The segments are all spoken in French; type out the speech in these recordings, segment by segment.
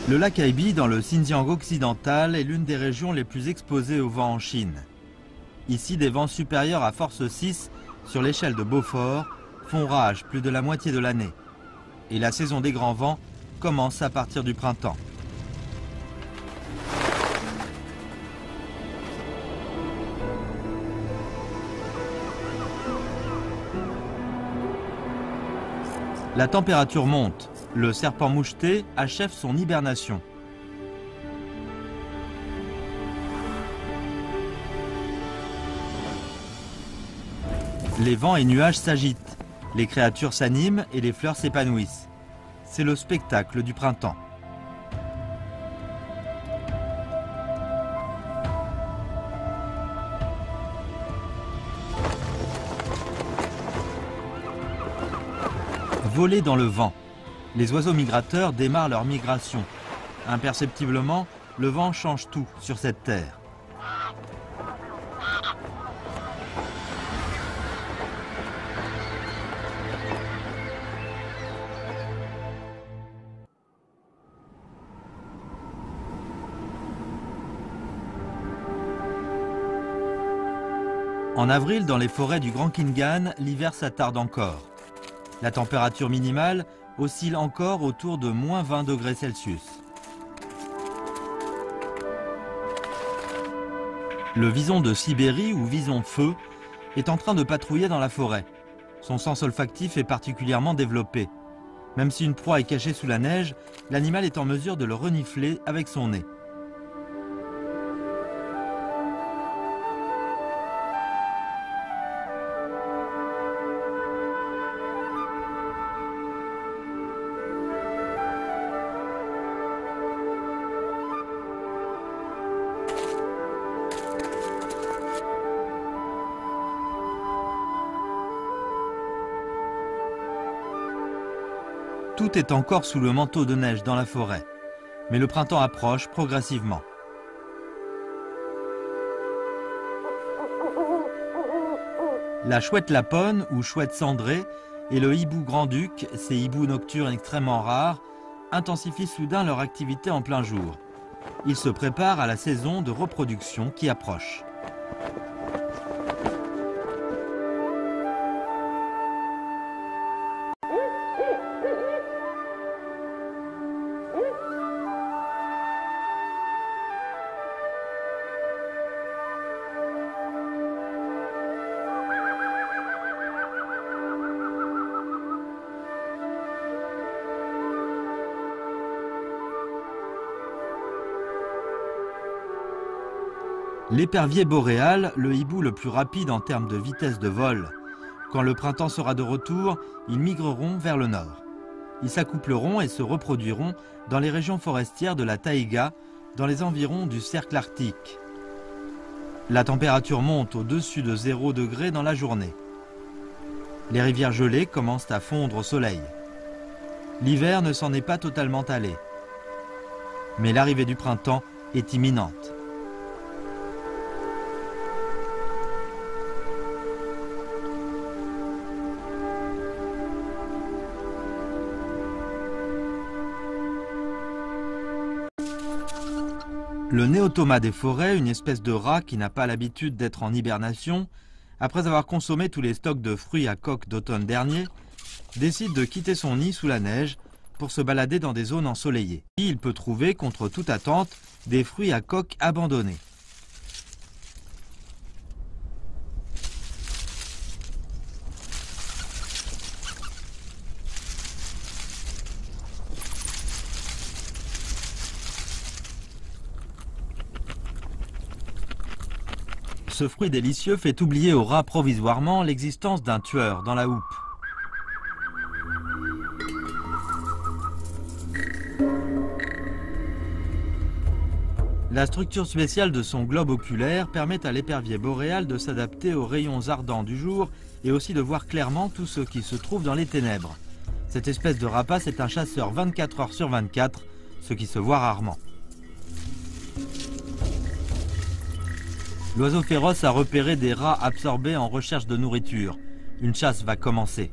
Le lac Haibi, dans le Xinjiang occidental, est l'une des régions les plus exposées au vent en Chine. Ici, des vents supérieurs à force 6 sur l'échelle de Beaufort font rage plus de la moitié de l'année. Et la saison des grands vents commence à partir du printemps. La température monte. Le serpent moucheté achève son hibernation. Les vents et nuages s'agitent, les créatures s'animent et les fleurs s'épanouissent. C'est le spectacle du printemps. Voler dans le vent. Les oiseaux migrateurs démarrent leur migration. Imperceptiblement, le vent change tout sur cette terre. En avril, dans les forêts du Grand Khingan, l'hiver s'attarde encore. La température minimale oscille encore autour de moins 20 degrés Celsius. Le vison de Sibérie, ou vison feu, est en train de patrouiller dans la forêt. Son sens olfactif est particulièrement développé. Même si une proie est cachée sous la neige, l'animal est en mesure de le renifler avec son nez. Tout est encore sous le manteau de neige dans la forêt, mais le printemps approche progressivement. La chouette lapone ou chouette cendrée et le hibou grand-duc, ces hiboux nocturnes extrêmement rares, intensifient soudain leur activité en plein jour. Ils se préparent à la saison de reproduction qui approche. L'épervier boréal, le hibou le plus rapide en termes de vitesse de vol. Quand le printemps sera de retour, ils migreront vers le nord. Ils s'accoupleront et se reproduiront dans les régions forestières de la taïga, dans les environs du cercle arctique. La température monte au-dessus de 0 degré dans la journée. Les rivières gelées commencent à fondre au soleil. L'hiver ne s'en est pas totalement allé. Mais l'arrivée du printemps est imminente. Le néotoma des forêts, une espèce de rat qui n'a pas l'habitude d'être en hibernation, après avoir consommé tous les stocks de fruits à coque d'automne dernier, décide de quitter son nid sous la neige pour se balader dans des zones ensoleillées. Il peut trouver, contre toute attente, des fruits à coque abandonnés. Ce fruit délicieux fait oublier au rat provisoirement l'existence d'un tueur dans la houppe. La structure spéciale de son globe oculaire permet à l'épervier boréal de s'adapter aux rayons ardents du jour et aussi de voir clairement tout ce qui se trouve dans les ténèbres. Cette espèce de rapace est un chasseur 24 heures sur 24, ce qui se voit rarement. L'oiseau féroce a repéré des rats absorbés en recherche de nourriture. Une chasse va commencer.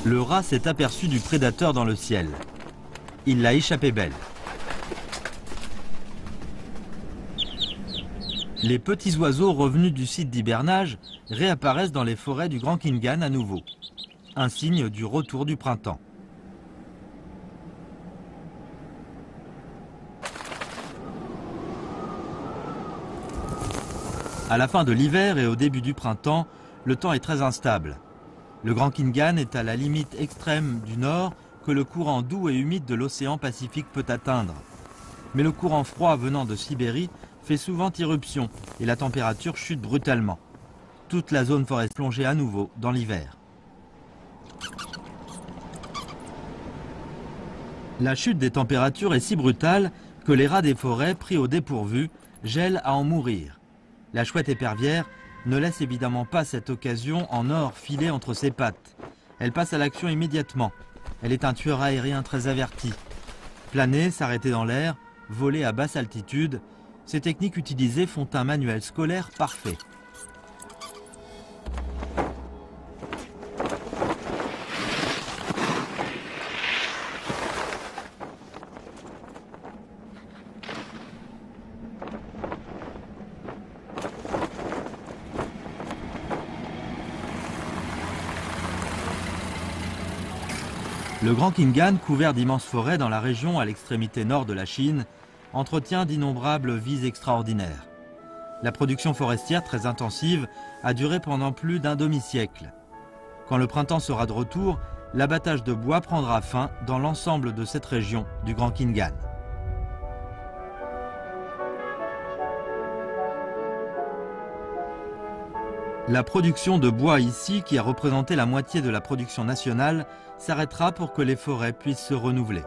Le rat s'est aperçu du prédateur dans le ciel. Il l'a échappé belle. Les petits oiseaux revenus du site d'hibernage réapparaissent dans les forêts du Grand Khingan à nouveau. Un signe du retour du printemps. À la fin de l'hiver et au début du printemps, le temps est très instable. Le Grand Khingan est à la limite extrême du nord que le courant doux et humide de l'océan Pacifique peut atteindre. Mais le courant froid venant de Sibérie fait souvent irruption et la température chute brutalement. Toute la zone forestière est plongée à nouveau dans l'hiver. La chute des températures est si brutale que les rats des forêts, pris au dépourvu, gèlent à en mourir. La chouette épervière ne laisse évidemment pas cette occasion en or filer entre ses pattes. Elle passe à l'action immédiatement. Elle est un tueur aérien très averti. Planer, s'arrêter dans l'air, voler à basse altitude, ces techniques utilisées font un manuel scolaire parfait. Le Grand Khingan, couvert d'immenses forêts dans la région à l'extrémité nord de la Chine, entretient d'innombrables vies extraordinaires. La production forestière très intensive a duré pendant plus d'un demi-siècle. Quand le printemps sera de retour, l'abattage de bois prendra fin dans l'ensemble de cette région du Grand Khingan. La production de bois ici, qui a représenté la moitié de la production nationale, s'arrêtera pour que les forêts puissent se renouveler.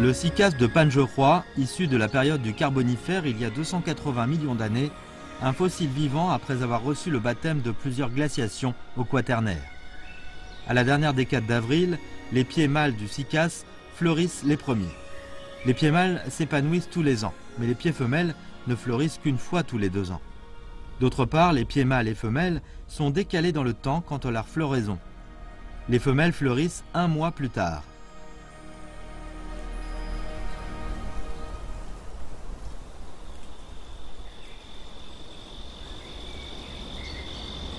Le cycas de Pangeroi, issu de la période du Carbonifère il y a 280 millions d'années, un fossile vivant après avoir reçu le baptême de plusieurs glaciations au Quaternaire. À la dernière décade d'avril, les pieds mâles du cycas fleurissent les premiers. Les pieds mâles s'épanouissent tous les ans, mais les pieds femelles ne fleurissent qu'une fois tous les 2 ans. D'autre part, les pieds mâles et femelles sont décalés dans le temps quant à leur floraison. Les femelles fleurissent 1 mois plus tard.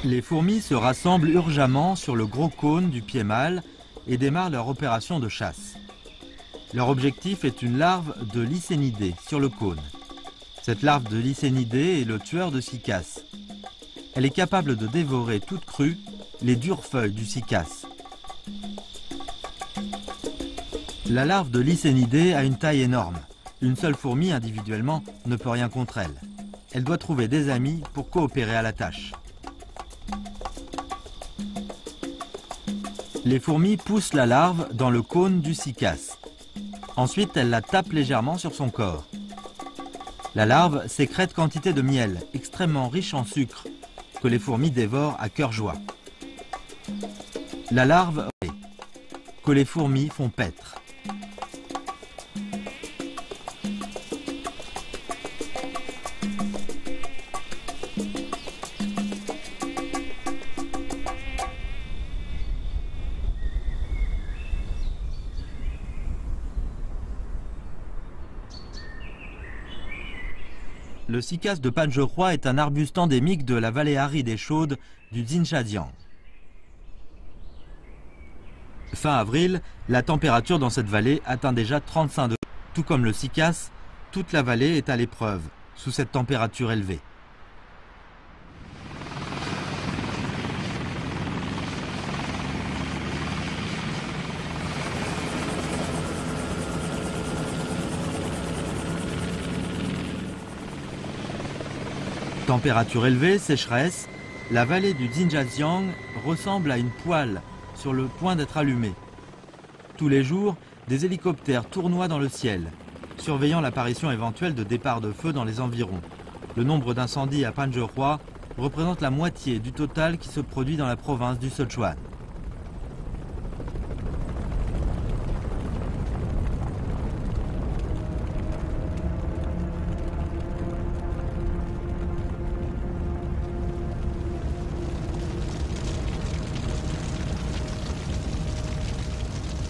Les fourmis se rassemblent urgemment sur le gros cône du pied mâle et démarrent leur opération de chasse. Leur objectif est une larve de lycénidée sur le cône. Cette larve de lycénidée est le tueur de cycas. Elle est capable de dévorer toute crue les dures feuilles du cycas. La larve de lycénidée a une taille énorme. Une seule fourmi individuellement ne peut rien contre elle. Elle doit trouver des amis pour coopérer à la tâche. Les fourmis poussent la larve dans le cône du cycas. Ensuite, elles la tapent légèrement sur son corps. La larve sécrète quantité de miel, extrêmement riche en sucre, que les fourmis dévorent à cœur joie. La larve que les fourmis font paître. Le cycas de Pangerhua est un arbuste endémique de la vallée aride et chaude du Xinjiang. Fin avril, la température dans cette vallée atteint déjà 35 degrés. Tout comme le cycas, toute la vallée est à l'épreuve, sous cette température élevée. Température élevée, sécheresse, la vallée du Xinjiang ressemble à une poêle sur le point d'être allumée. Tous les jours, des hélicoptères tournoient dans le ciel, surveillant l'apparition éventuelle de départs de feu dans les environs. Le nombre d'incendies à Pangerhua représente la moitié du total qui se produit dans la province du Sichuan.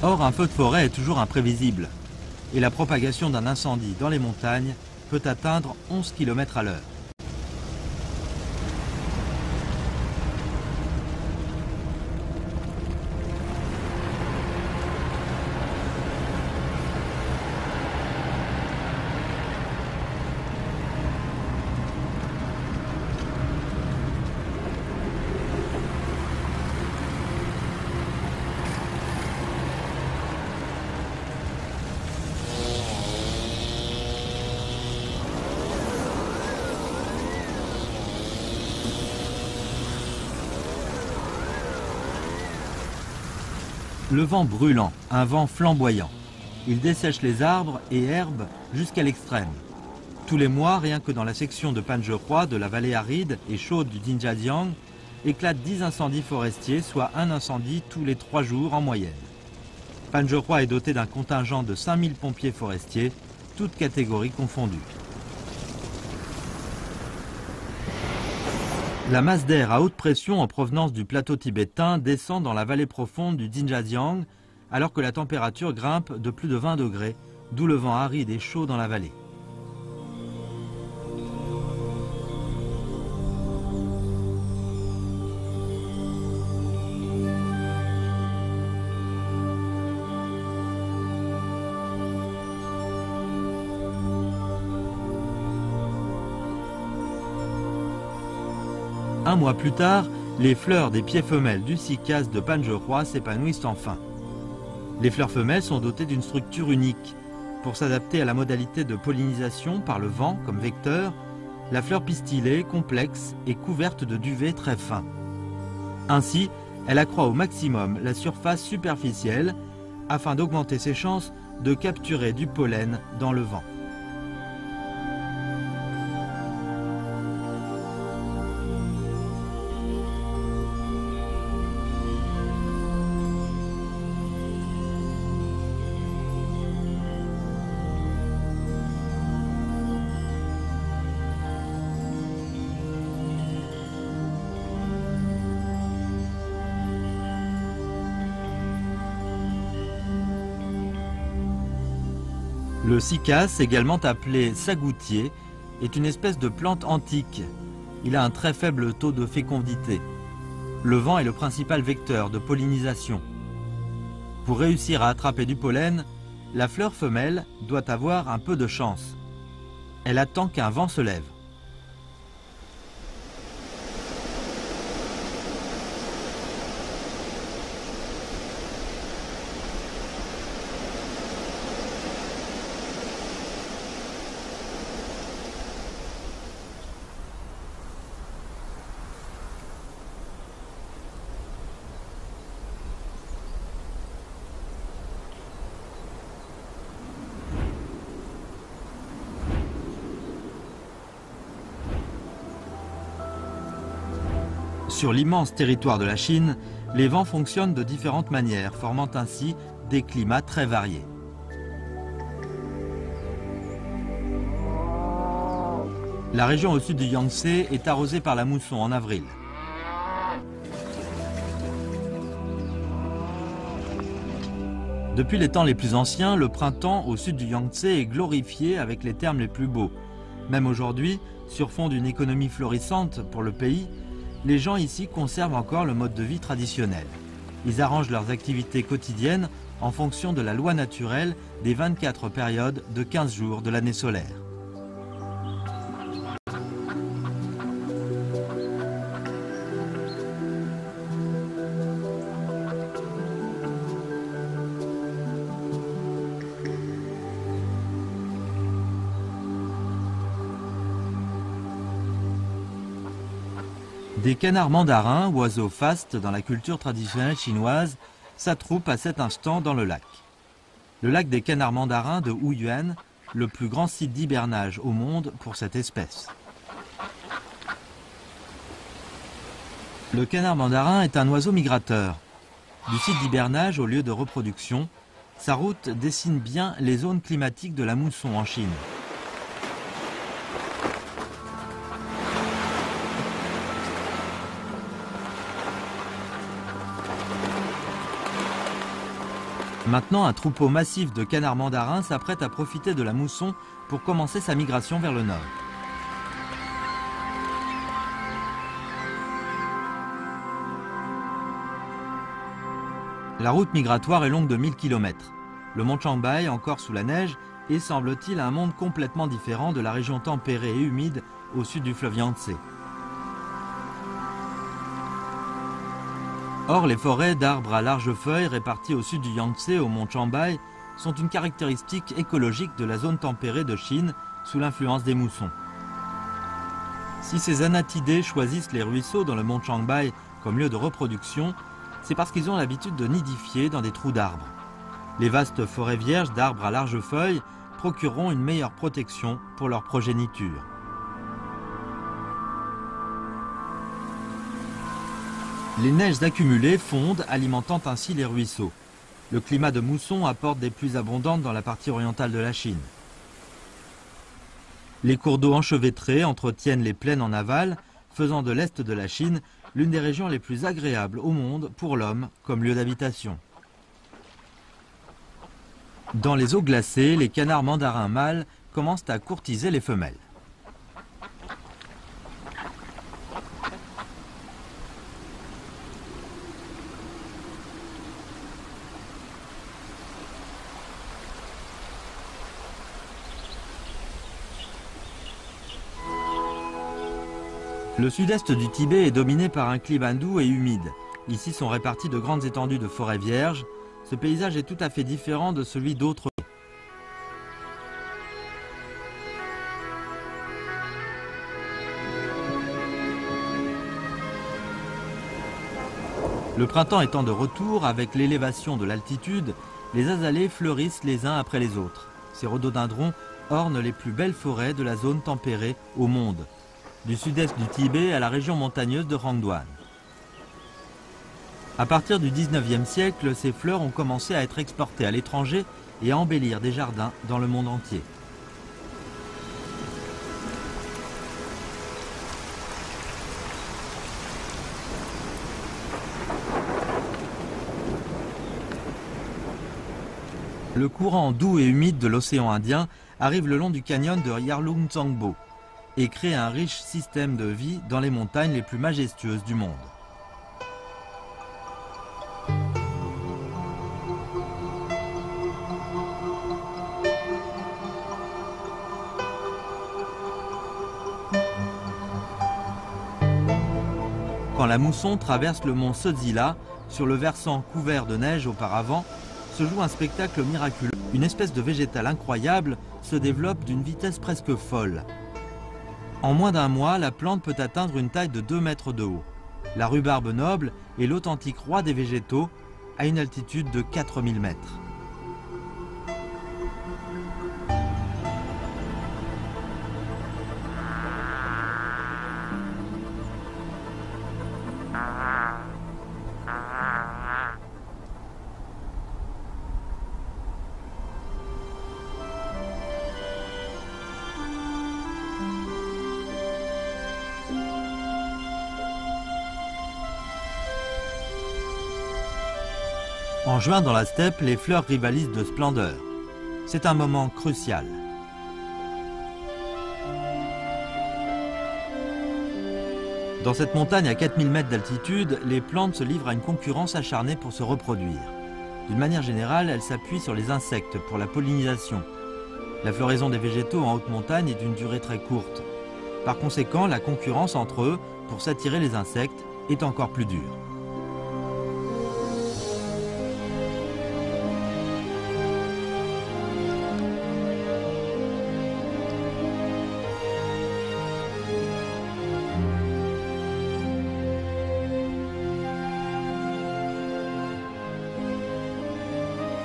Or, un feu de forêt est toujours imprévisible et la propagation d'un incendie dans les montagnes peut atteindre 11 km à l'heure. Le vent brûlant, un vent flamboyant. Il dessèche les arbres et herbes jusqu'à l'extrême. Tous les mois, rien que dans la section de Pangerhua de la vallée aride et chaude du Xinjiang, éclatent 10 incendies forestiers, soit un incendie tous les 3 jours en moyenne. Pangerhua est doté d'un contingent de 5000 pompiers forestiers, toutes catégories confondues. La masse d'air à haute pression en provenance du plateau tibétain descend dans la vallée profonde du Xinjiang alors que la température grimpe de plus de 20 degrés, d'où le vent aride et chaud dans la vallée. Un mois plus tard, les fleurs des pieds femelles du cycas de Pangerhua s'épanouissent enfin. Les fleurs femelles sont dotées d'une structure unique. Pour s'adapter à la modalité de pollinisation par le vent comme vecteur, la fleur pistillée, complexe, est couverte de duvet très fin. Ainsi, elle accroît au maximum la surface superficielle afin d'augmenter ses chances de capturer du pollen dans le vent. Le cycas, également appelé sagoutier, est une espèce de plante antique. Il a un très faible taux de fécondité. Le vent est le principal vecteur de pollinisation. Pour réussir à attraper du pollen, la fleur femelle doit avoir un peu de chance. Elle attend qu'un vent se lève. Sur l'immense territoire de la Chine, Les vents fonctionnent de différentes manières, formant ainsi des climats très variés. La région au sud du Yangtze est arrosée par la mousson en avril. Depuis les temps les plus anciens, le printemps au sud du Yangtze est glorifié avec les termes les plus beaux. Même aujourd'hui, sur fond d'une économie florissante pour le pays, les gens ici conservent encore le mode de vie traditionnel. Ils arrangent leurs activités quotidiennes en fonction de la loi naturelle des 24 périodes de 15 jours de l'année solaire. Des canards mandarins, oiseaux fastes dans la culture traditionnelle chinoise, s'attroupent à cet instant dans le lac. Le lac des canards mandarins de Wuyuan, le plus grand site d'hibernage au monde pour cette espèce. Le canard mandarin est un oiseau migrateur. Du site d'hibernage au lieu de reproduction, sa route dessine bien les zones climatiques de la mousson en Chine. Maintenant, un troupeau massif de canards mandarins s'apprête à profiter de la mousson pour commencer sa migration vers le nord. La route migratoire est longue de 1000 km. Le mont Changbai, encore sous la neige, est, semble-t-il, un monde complètement différent de la région tempérée et humide au sud du fleuve Yangtze. Or, les forêts d'arbres à larges feuilles réparties au sud du Yangtze au mont Changbai sont une caractéristique écologique de la zone tempérée de Chine sous l'influence des moussons. Si ces anatidés choisissent les ruisseaux dans le mont Changbai comme lieu de reproduction, c'est parce qu'ils ont l'habitude de nidifier dans des trous d'arbres. Les vastes forêts vierges d'arbres à larges feuilles procureront une meilleure protection pour leur progéniture. Les neiges accumulées fondent, alimentant ainsi les ruisseaux. Le climat de mousson apporte des pluies abondantes dans la partie orientale de la Chine. Les cours d'eau enchevêtrés entretiennent les plaines en aval, faisant de l'est de la Chine l'une des régions les plus agréables au monde pour l'homme comme lieu d'habitation. Dans les eaux glacées, les canards mandarins mâles commencent à courtiser les femelles. Le sud-est du Tibet est dominé par un climat doux et humide. Ici sont réparties de grandes étendues de forêts vierges. Ce paysage est tout à fait différent de celui d'autres. Le printemps étant de retour, avec l'élévation de l'altitude, les azalées fleurissent les uns après les autres. Ces rhododendrons ornent les plus belles forêts de la zone tempérée au monde, du sud-est du Tibet à la région montagneuse de Rangduan. À partir du 19e siècle, ces fleurs ont commencé à être exportées à l'étranger et à embellir des jardins dans le monde entier. Le courant doux et humide de l'océan Indien arrive le long du canyon de Yarlung-Tsangbo et crée un riche système de vie dans les montagnes les plus majestueuses du monde. Quand la mousson traverse le mont Sodzila, sur le versant couvert de neige auparavant, se joue un spectacle miraculeux. Une espèce de végétal incroyable se développe d'une vitesse presque folle. En moins d'un mois, la plante peut atteindre une taille de 2 mètres de haut. La rhubarbe noble est l'authentique roi des végétaux à une altitude de 4000 mètres. En juin, dans la steppe, les fleurs rivalisent de splendeur. C'est un moment crucial. Dans cette montagne à 4000 mètres d'altitude, les plantes se livrent à une concurrence acharnée pour se reproduire. D'une manière générale, elles s'appuient sur les insectes pour la pollinisation. La floraison des végétaux en haute montagne est d'une durée très courte. Par conséquent, la concurrence entre eux, pour s'attirer les insectes, est encore plus dure.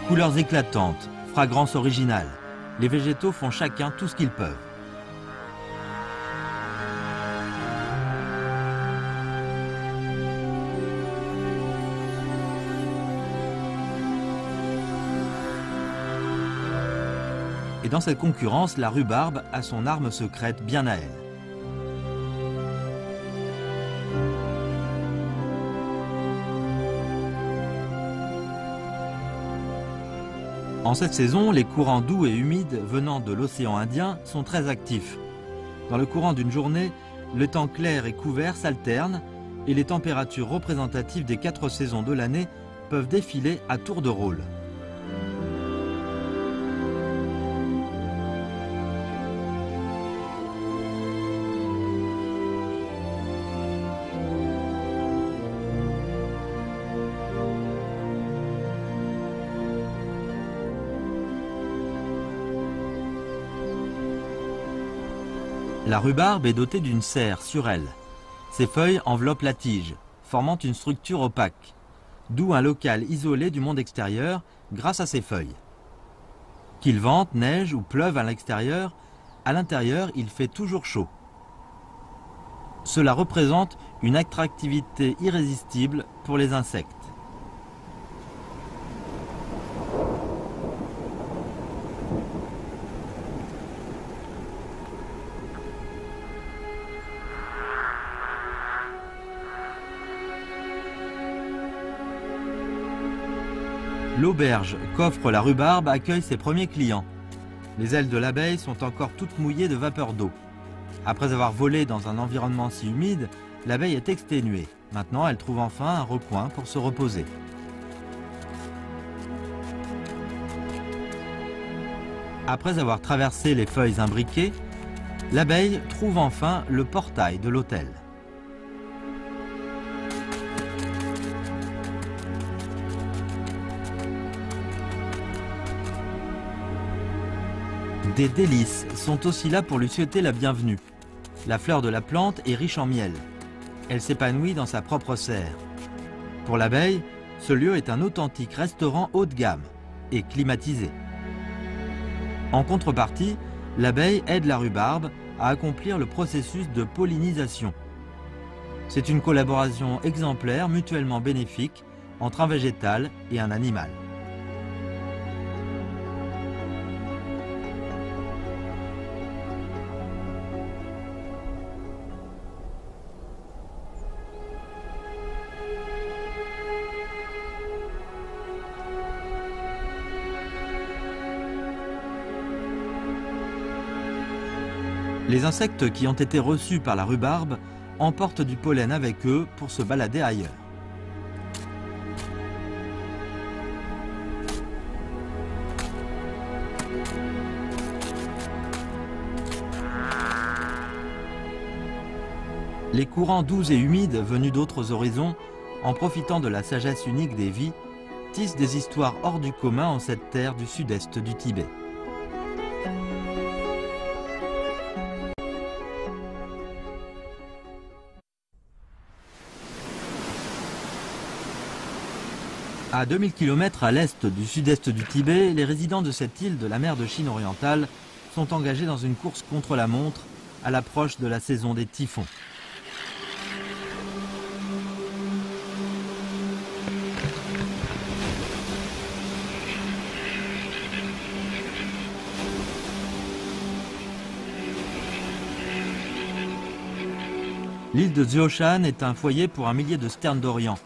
Couleurs éclatantes, fragrance originale. Les végétaux font chacun tout ce qu'ils peuvent. Et dans cette concurrence, la rhubarbe a son arme secrète bien à elle. En cette saison, les courants doux et humides venant de l'océan Indien sont très actifs. Dans le courant d'une journée, le temps clair et couvert s'alternent et les températures représentatives des 4 saisons de l'année peuvent défiler à tour de rôle. La rhubarbe est dotée d'une serre sur elle. Ses feuilles enveloppent la tige, formant une structure opaque, d'où un local isolé du monde extérieur grâce à ses feuilles. Qu'il vente, neige ou pleuve à l'extérieur, à l'intérieur il fait toujours chaud. Cela représente une attractivité irrésistible pour les insectes. L'auberge qu'offre la rhubarbe accueille ses premiers clients. Les ailes de l'abeille sont encore toutes mouillées de vapeur d'eau. Après avoir volé dans un environnement si humide, l'abeille est exténuée. Maintenant, elle trouve enfin un recoin pour se reposer. Après avoir traversé les feuilles imbriquées, l'abeille trouve enfin le portail de l'hôtel. Des délices sont aussi là pour lui souhaiter la bienvenue. La fleur de la plante est riche en miel. Elle s'épanouit dans sa propre serre. Pour l'abeille, ce lieu est un authentique restaurant haut de gamme et climatisé. En contrepartie, l'abeille aide la rhubarbe à accomplir le processus de pollinisation. C'est une collaboration exemplaire mutuellement bénéfique entre un végétal et un animal. Les insectes qui ont été reçus par la rhubarbe emportent du pollen avec eux pour se balader ailleurs. Les courants doux et humides venus d'autres horizons, en profitant de la sagesse unique des vies, tissent des histoires hors du commun en cette terre du sud-est du Tibet. À 2000 km à l'est du sud-est du Tibet, les résidents de cette île de la mer de Chine orientale sont engagés dans une course contre la montre à l'approche de la saison des typhons. L'île de Zhoushan est un foyer pour un millier de sternes d'Orient.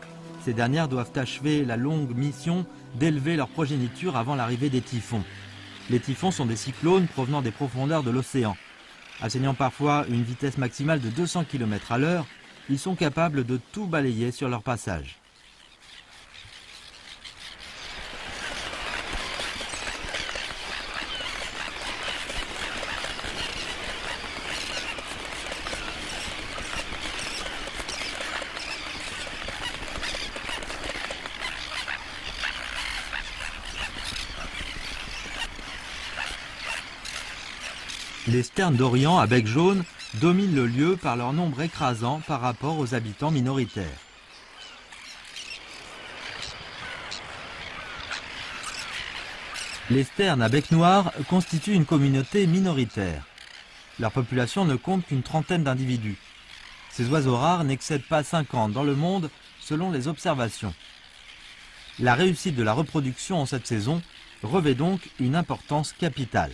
Ces dernières doivent achever la longue mission d'élever leur progéniture avant l'arrivée des typhons. Les typhons sont des cyclones provenant des profondeurs de l'océan. Atteignant parfois une vitesse maximale de 200 km à l'heure, ils sont capables de tout balayer sur leur passage. Les sternes d'Orient à bec jaune dominent le lieu par leur nombre écrasant par rapport aux habitants minoritaires. Les sternes à bec noir constituent une communauté minoritaire. Leur population ne compte qu'une trentaine d'individus. Ces oiseaux rares n'excèdent pas 50 dans le monde selon les observations. La réussite de la reproduction en cette saison revêt donc une importance capitale.